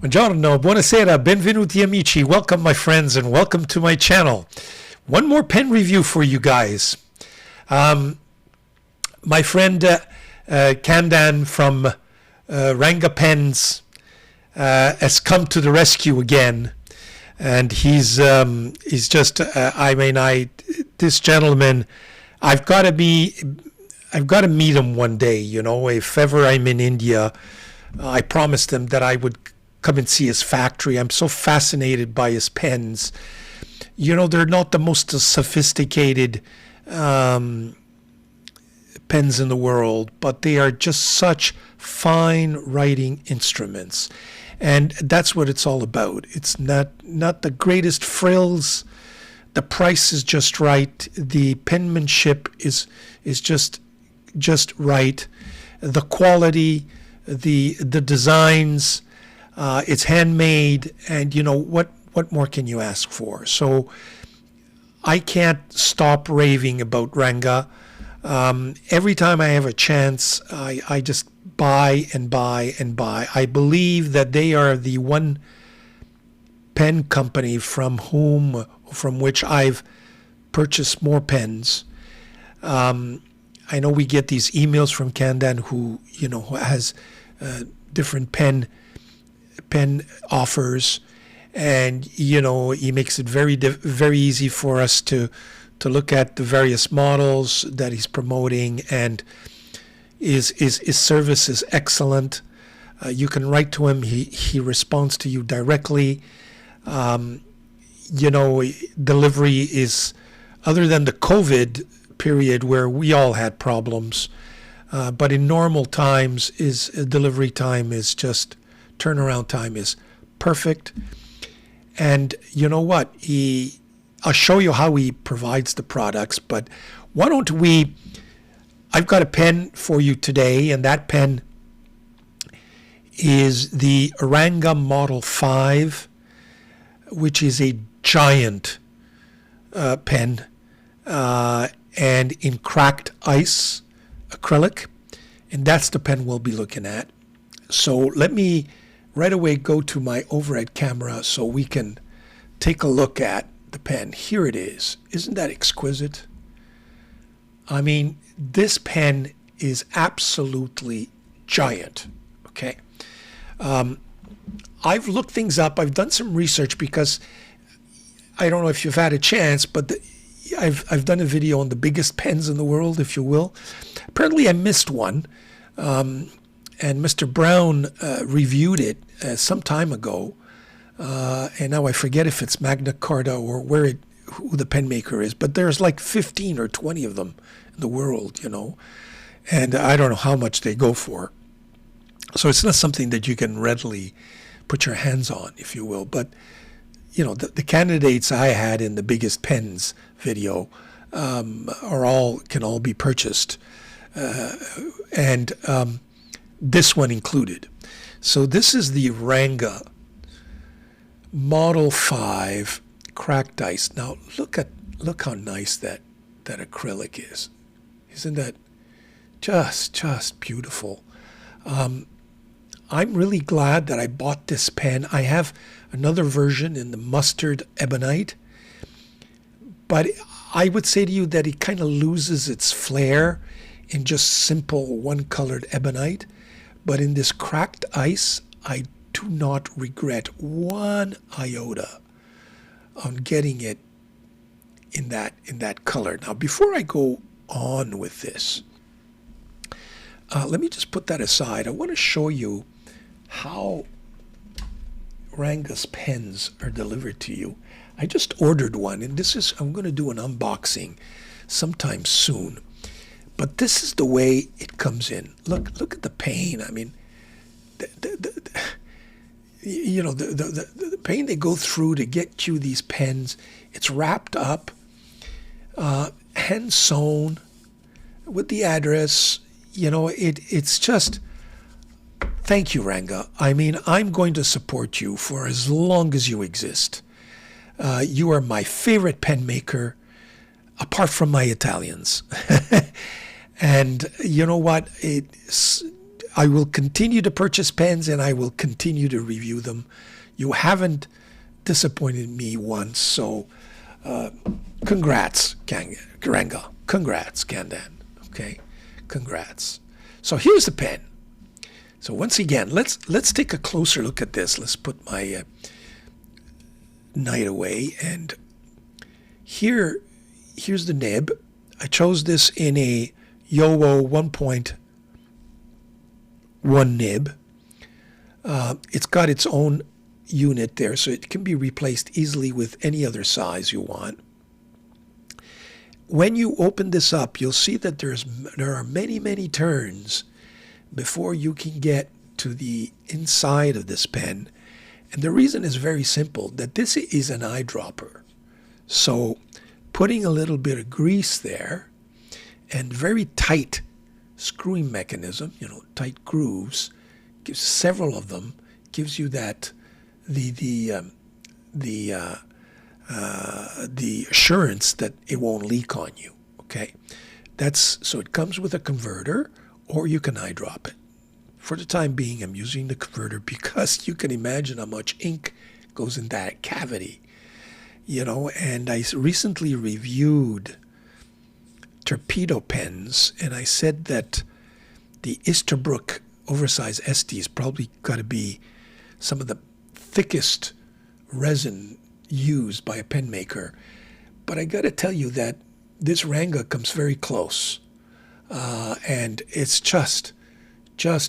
Buongiorno, buonasera, benvenuti amici. Welcome, my friends, and welcome to my channel. One more pen review for you guys. My friend Kandan from Ranga Pens has come to the rescue again, and he's just this gentleman, I've got to meet him one day. You know, if ever I'm in India, I promised him that I would come and see his factory. I'm so fascinated by his pens. You know, they're not the most sophisticated pens in the world, but they are just such fine writing instruments. And that's what it's all about. It's not the greatest frills. The price is just right. The penmanship is just right. The quality, the designs, it's handmade, and you know what more can you ask for? So I can't stop raving about Ranga. Every time I have a chance, I just buy and buy and buy. I believe that they are the one pen company from which I've purchased more pens. I know we get these emails from Kandan who has different pen offers, and he makes it very easy for us to look at the various models that he's promoting, and his service is excellent. You can write to him, he responds to you directly. Delivery is, other than the COVID period where we all had problems, but in normal times delivery time is just, turnaround time is perfect. And you know what? I'll show you how he provides the products, but why don't I've got a pen for you today, and that pen is the Ranga Model 5, which is a giant pen, and in cracked ice acrylic, and that's the pen we'll be looking at. So let me right away go to my overhead camera so we can take a look at the pen. Here it is. Isn't that exquisite? I mean, this pen is absolutely giant. Okay. I've looked things up. I've done some research because I don't know if you've had a chance, but I've done a video on the biggest pens in the world, if you will. Apparently I missed one. And Mr. Brown reviewed it some time ago, and now I forget if it's Magna Carta or who the pen maker is, but there's like 15 or 20 of them in the world, and I don't know how much they go for. So it's not something that you can readily put your hands on, if you will. But the candidates I had in the biggest pens video can all be purchased, and this one included. So this is the Ranga Model 5 cracked ice. Now look how nice that acrylic is. Isn't that just beautiful? I'm really glad that I bought this pen. I have another version in the mustard ebonite, but I would say to you that it kind of loses its flair in just simple one-colored ebonite. But in this cracked ice, I do not regret one iota on getting it in that color. Now, before I go on with this, let me just put that aside. I want to show you how Ranga's pens are delivered to you. I just ordered one, and I'm going to do an unboxing sometime soon. But this is the way it comes in. Look at the pain. I mean, the pain they go through to get you these pens. It's wrapped up, hand sewn, with the address. It's just. Thank you, Ranga. I mean, I'm going to support you for as long as you exist. You are my favorite pen maker, apart from my Italians. And you know what? I will continue to purchase pens and I will continue to review them. You haven't disappointed me once, so congrats, Ranga. Congrats, Kandan. Okay, congrats. So here's the pen. So once again, let's take a closer look at this. Let's put my knight away, and here's the nib. I chose this in a Yowo 1.1 nib. It's got its own unit there, so it can be replaced easily with any other size you want. When you open this up, you'll see that there are many turns before you can get to the inside of this pen. And the reason is very simple, that this is an eyedropper. So putting a little bit of grease there and very tight screwing mechanism, tight grooves, gives several of them, gives you that the assurance that it won't leak on you. Okay, so it comes with a converter, or you can eyedrop it. For the time being, I'm using the converter because you can imagine how much ink goes in that cavity. And I recently reviewed torpedo pens, and I said that the Easterbrook oversized ST's probably got to be some of the thickest resin used by a pen maker. But I got to tell you that this Ranga comes very close, and it's just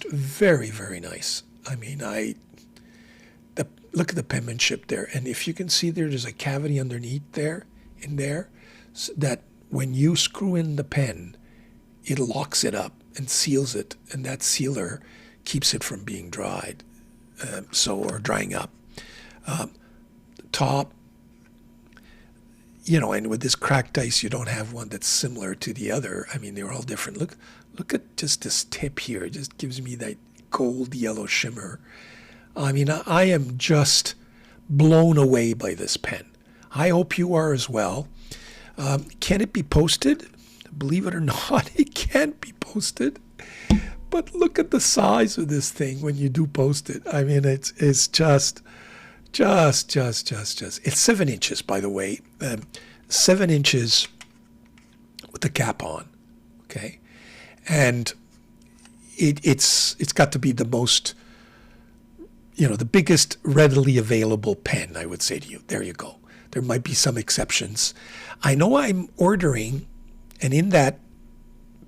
very nice. I mean, look at the penmanship there, and if you can see there's a cavity underneath there, so that when you screw in the pen, it locks it up and seals it, and that sealer keeps it from being dried, or drying up. Top, and with this cracked ice, you don't have one that's similar to the other. I mean, they're all different. Look at just this tip here. It just gives me that gold yellow shimmer. I mean, I am just blown away by this pen. I hope you are as well. Can it be posted? Believe it or not, it can't be posted. But look at the size of this thing when you do post it. I mean, it's just. It's 7 inches, by the way. 7 inches with the cap on. Okay, and it's got to be the most, the biggest readily available pen, I would say to you. There you go. There might be some exceptions. I know I'm ordering, and in that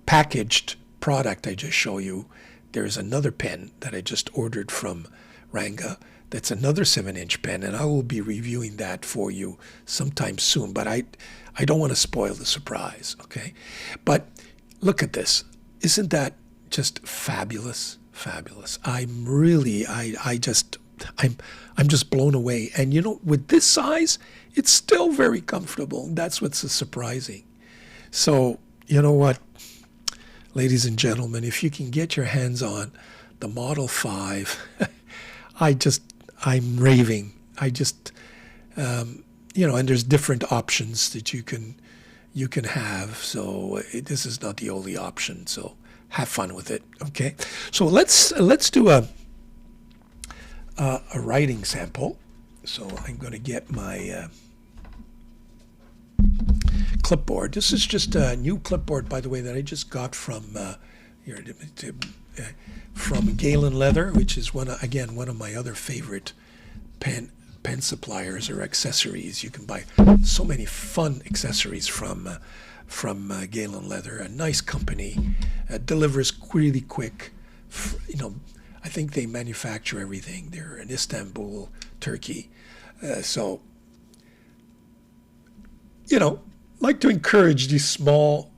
packaged product I just show you, there's another pen that I just ordered from Ranga. That's another 7-inch pen, and I will be reviewing that for you sometime soon. But I don't want to spoil the surprise, okay? But look at this. Isn't that just fabulous? Fabulous. I'm just blown away. And with this size, it's still very comfortable. That's what's so surprising. So, you know what, ladies and gentlemen, if you can get your hands on the Model 5, I'm raving. And there's different options that you can have. So this is not the only option. So have fun with it. Okay. So let's do a writing sample. So I'm going to get my clipboard. This is just a new clipboard, by the way, that I just got from Galen Leather, which is one of my other favorite pen suppliers or accessories. You can buy so many fun accessories from Galen Leather. A nice company, delivers really quick. I think they manufacture everything. They're in Istanbul, Turkey. Like to encourage these small,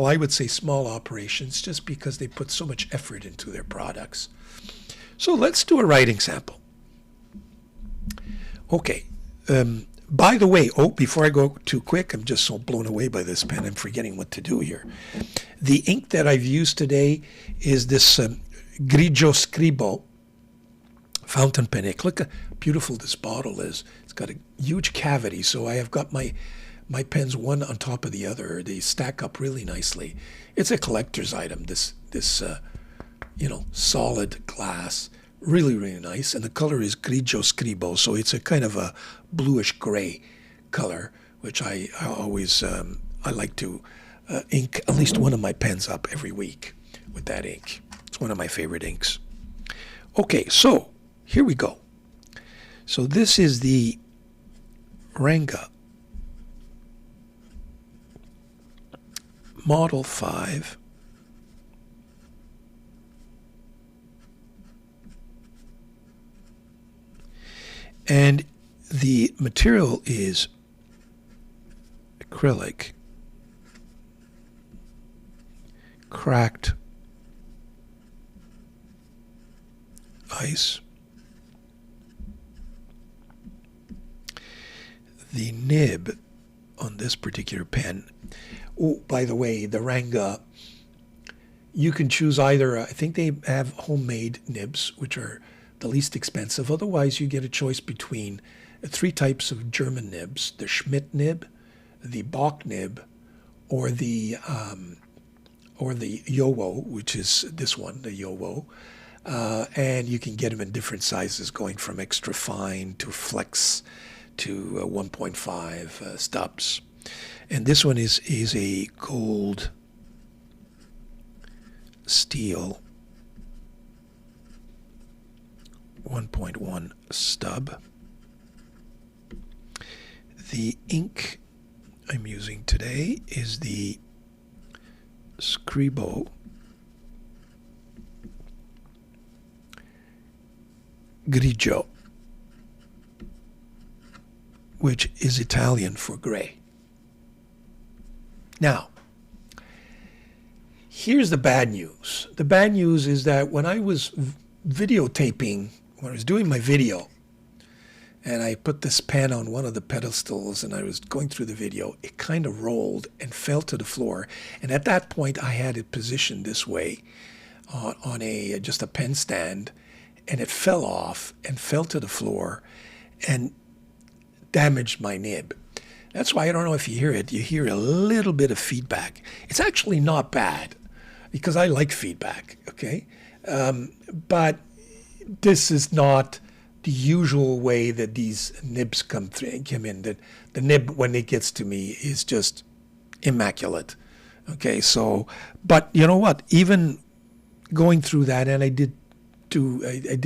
I would say small operations, just because they put so much effort into their products. So let's do a writing sample. Okay. By the way, before I go too quick, I'm just so blown away by this pen, I'm forgetting what to do here. The ink that I've used today is this Grigio Scribo fountain pen ink. Look how beautiful this bottle is. It's got a huge cavity, so I have got my pens one on top of the other. They stack up really nicely. It's a collector's item, this solid glass. Really, really nice. And the color is grigio scribo, so it's a kind of a bluish gray color, which I always, I like to ink at least one of my pens up every week with that ink. It's one of my favorite inks. Okay, so here we go. So this is the Ranga Model 5. And the material is acrylic, cracked ice. The nib on this particular pen, oh, by the way, the Ranga, you can choose either, I think they have homemade nibs, which are the least expensive. Otherwise, you get a choice between 3 types of German nibs: the Schmidt nib, the Bock nib, or the Yowo, which is this one, the Yowo. And you can get them in different sizes, going from extra fine to flex to 1.5 stubs. And this one is a gold steel 1.1 stub. The ink I'm using today is the Scribo Grigio, which is Italian for gray. Now, here's the bad news. The bad news is that when I was videotaping, when I was doing my video, and I put this pen on one of the pedestals and I was going through the video, it kind of rolled and fell to the floor. And at that point, I had it positioned this way on just a pen stand, and it fell off and fell to the floor and damaged my nib. That's why I don't know if you hear it. You hear a little bit of feedback. It's actually not bad because I like feedback, okay? But this is not the usual way that these nibs come in. The nib, when it gets to me, is just immaculate. Okay, so, but you know what? Even going through that, and I did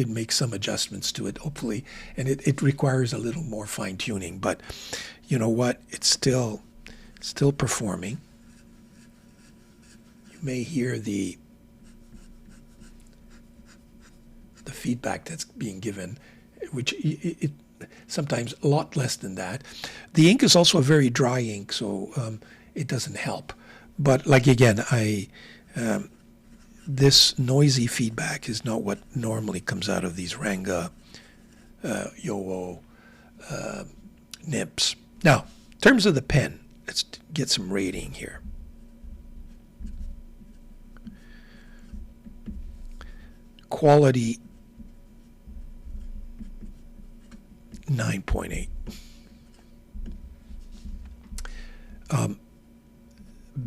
make some adjustments to it, hopefully, and it requires a little more fine tuning. But you know what? It's still performing. You may hear the feedback that's being given, which it sometimes a lot less than that. The ink is also a very dry ink, so it doesn't help. But like again, this noisy feedback is not what normally comes out of these Ranga Yowo nibs. Now, in terms of the pen, let's get some rating here. Quality 9.8.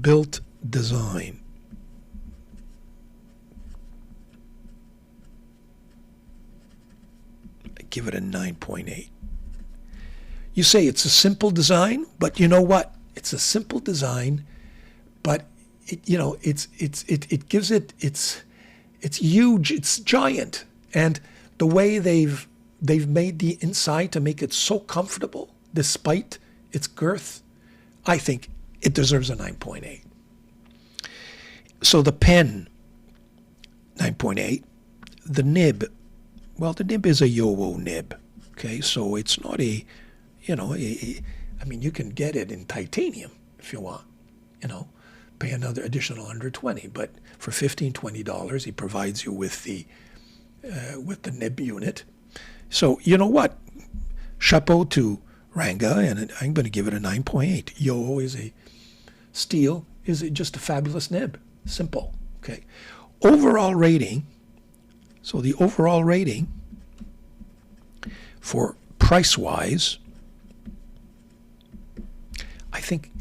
Built design. I give it a 9.8. You say it's a simple design, but you know what? It's a simple design, but it gives it it's huge, it's giant, and the way they've made the inside to make it so comfortable despite its girth, I think it deserves a 9.8. So the pen, 9.8. The nib, well, the nib is a Yowo nib. Okay, so it's not I mean, you can get it in titanium if you want, pay another additional $120, but for $15-20, he provides you with the nib unit. So you know what? Chapeau to Ranga, and I'm going to give it a 9.8. Yowo is a steel, is just a fabulous nib. Simple. Okay. Overall rating. So the overall rating for price-wise, I think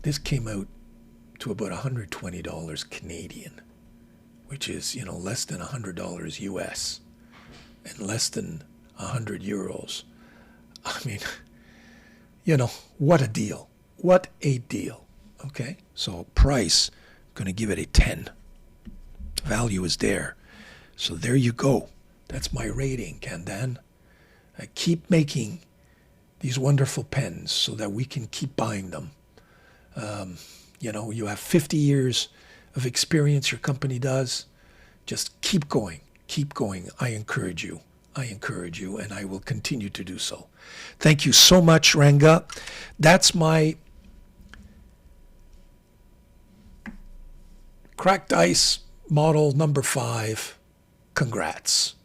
this came out to about $120 Canadian, which which is, you know, less than $100 US and less than 100 euros. I mean, you know, what a deal. What a deal. Okay, so price, I'm going to give it a 10. Value is there. So there you go. That's my rating, Kandan. I keep making these wonderful pens so that we can keep buying them. You know, you have 50 years of experience, your company does. Just keep going. Keep going. I encourage you. I encourage you, and I will continue to do so. Thank you so much, Ranga. That's my cracked ice model number 5. Congrats.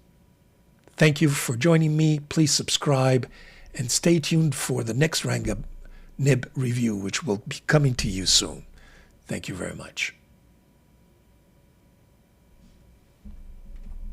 Thank you for joining me. Please subscribe and stay tuned for the next Ranga nib review, which will be coming to you soon. Thank you very much.